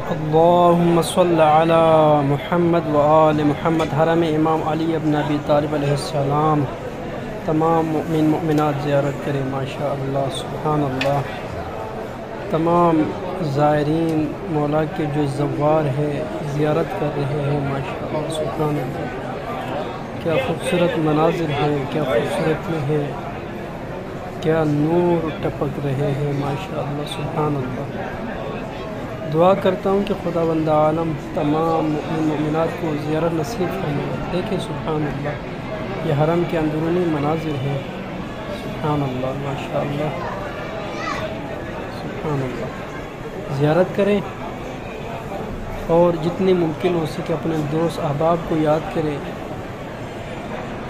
اللہم صل علی محمد و آل محمد۔ حرم امام علی ابن ابی طالب علیہ السلام تمام مؤمن مؤمنات زیارت کریں، ماشاءاللہ سبحان اللہ۔ تمام زائرین مولا کے جو زوار ہے زیارت کر رہے ہیں، ماشاءاللہ سبحان اللہ۔ کیا خوبصورت مناظر ہے، کیا خوبصورتی ہے، کیا نور ٹپک رہے ہیں، ماشاءاللہ سبحان اللہ۔ دعا کرتا ہوں کہ خداوند عالم تمام مؤمن مؤمنات کو زیارت نصیب فرمائے۔ دیکھیں سبحان اللہ، یہ حرم کے اندرونی مناظر ہیں، سبحان اللہ ماشاءاللہ سبحان اللہ۔ زیارت کریں اور جتنی ممکن ہو سکے اپنے دوست احباب کو یاد کریں۔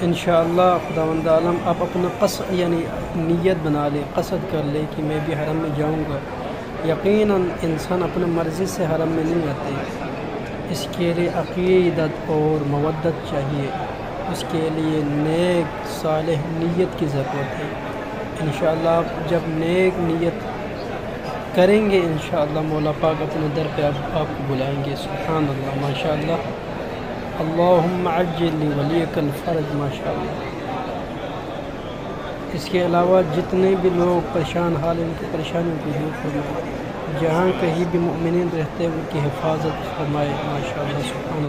انشاءاللہ خداوند عالم آپ اپنا قصد یعنی نیت بنا لیں، قصد کر لیں کہ میں بھی حرم میں جاؤں گا۔ یقیناً انسان اپنے مرضی سے حرم میں نہیں آتے، اس کے لیے عقیدت اور مودت چاہیے، اس کے لیے نیک صالح نیت کی ضرورت ہے۔ انشاءاللہ آپ جب نیک نیت کریں گے انشاءاللہ مولا پاک اپنے در پہ آپ کو بلائیں گے، سبحان اللہ ماشاءاللہ۔ اللہم عجل لی ولیک الفرج، ماشاءاللہ۔ اس کے علاوہ جتنے بھی لوگ پریشان حال ان کی پریشانیوں کو دور فرمائے، جہاں کہیں بھی مؤمنین رہتے ہیں ان کی حفاظت فرمائے، ماشاءاللہ سبحان اللہ۔